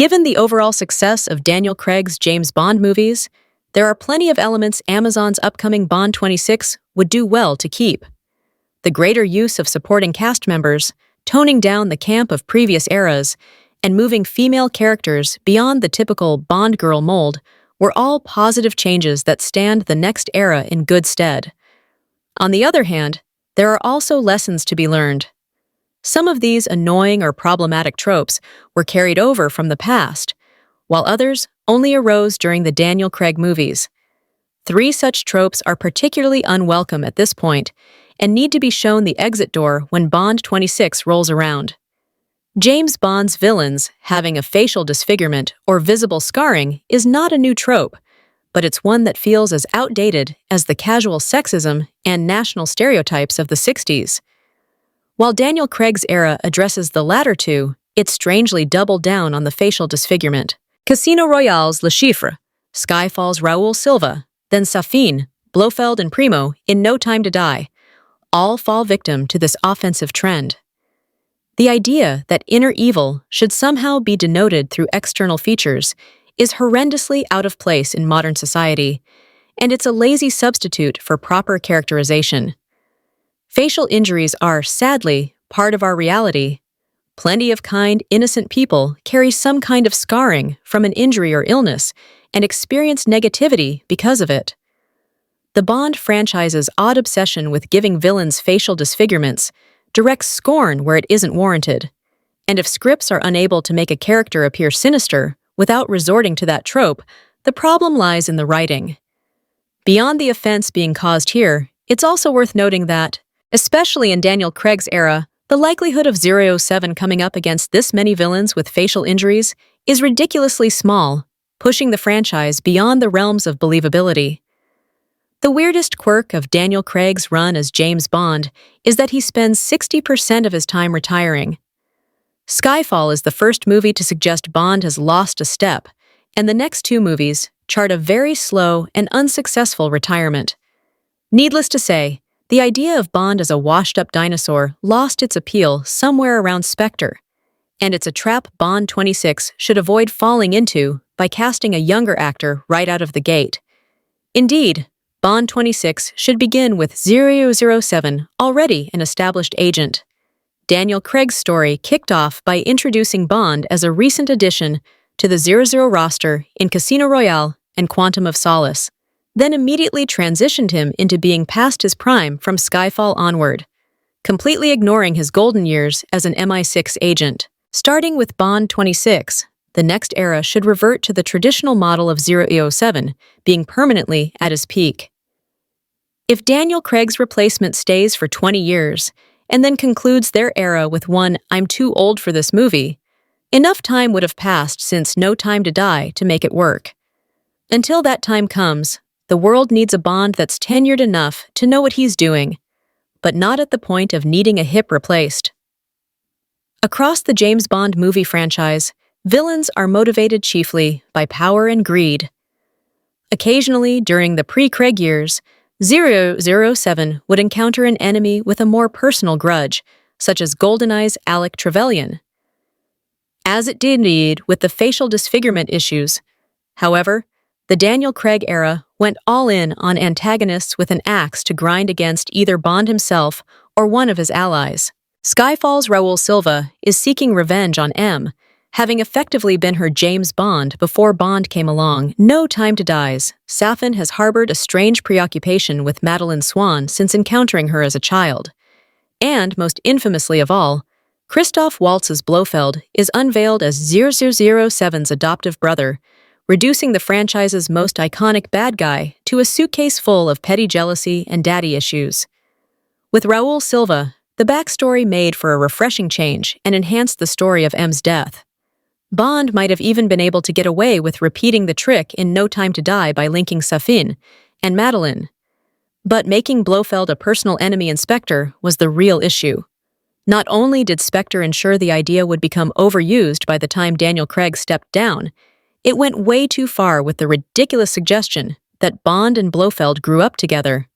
Given the overall success of Daniel Craig's James Bond movies, there are plenty of elements Amazon's upcoming Bond 26 would do well to keep. The greater use of supporting cast members, toning down the camp of previous eras, and moving female characters beyond the typical Bond girl mold were all positive changes that stand the next era in good stead. On the other hand, there are also lessons to be learned. Some of these annoying or problematic tropes were carried over from the past, while others only arose during the Daniel Craig movies. 3 such tropes are particularly unwelcome at this point and need to be shown the exit door when Bond 26 rolls around. James Bond's villains having a facial disfigurement or visible scarring is not a new trope, but it's one that feels as outdated as the casual sexism and national stereotypes of the 60s. While Daniel Craig's era addresses the latter two, it strangely doubled down on the facial disfigurement. Casino Royale's Le Chiffre, Skyfall's Raul Silva, then Safin, Blofeld and Primo in No Time to Die, all fall victim to this offensive trend. The idea that inner evil should somehow be denoted through external features is horrendously out of place in modern society, and it's a lazy substitute for proper characterization. Facial injuries are, sadly, part of our reality. Plenty of kind, innocent people carry some kind of scarring from an injury or illness and experience negativity because of it. The Bond franchise's odd obsession with giving villains facial disfigurements directs scorn where it isn't warranted. And if scripts are unable to make a character appear sinister without resorting to that trope, the problem lies in the writing. Beyond the offense being caused here, it's also worth noting that, especially in Daniel Craig's era, the likelihood of 007 coming up against this many villains with facial injuries is ridiculously small, pushing the franchise beyond the realms of believability. The weirdest quirk of Daniel Craig's run as James Bond is that he spends 60% of his time retiring. Skyfall is the first movie to suggest Bond has lost a step, and the next 2 movies chart a very slow and unsuccessful retirement. Needless to say, the idea of Bond as a washed-up dinosaur lost its appeal somewhere around Spectre, and it's a trap Bond 26 should avoid falling into by casting a younger actor right out of the gate. Indeed, Bond 26 should begin with 007 already an established agent. Daniel Craig's story kicked off by introducing Bond as a recent addition to the 00 roster in Casino Royale and Quantum of Solace, then immediately transitioned him into being past his prime from Skyfall onward, completely ignoring his golden years as an MI6 agent. Starting with Bond 26, the next era should revert to the traditional model of 007 being permanently at his peak. If Daniel Craig's replacement stays for 20 years and then concludes their era with one "I'm too old for this movie," enough time would have passed since No Time to Die to make it work. Until that time comes, the world needs a Bond that's tenured enough to know what he's doing, but not at the point of needing a hip replaced. Across the James Bond movie franchise, villains are motivated chiefly by power and greed. Occasionally, during the pre-Craig years, 007 would encounter an enemy with a more personal grudge, such as GoldenEye's Alec Trevelyan, as it did indeed with the facial disfigurement issues. However, the Daniel Craig era went all in on antagonists with an axe to grind against either Bond himself or one of his allies. Skyfall's Raul Silva is seeking revenge on M, having effectively been her James Bond before Bond came along. No Time to Die's Safin has harbored a strange preoccupation with Madeleine Swann since encountering her as a child. And, most infamously of all, Christoph Waltz's Blofeld is unveiled as 007's adoptive brother, reducing the franchise's most iconic bad guy to a suitcase full of petty jealousy and daddy issues. With Raul Silva, the backstory made for a refreshing change and enhanced the story of M's death. Bond might have even been able to get away with repeating the trick in No Time to Die by linking Safin and Madeleine. But making Blofeld a personal enemy in Spectre was the real issue. Not only did Spectre ensure the idea would become overused by the time Daniel Craig stepped down, it went way too far with the ridiculous suggestion that Bond and Blofeld grew up together.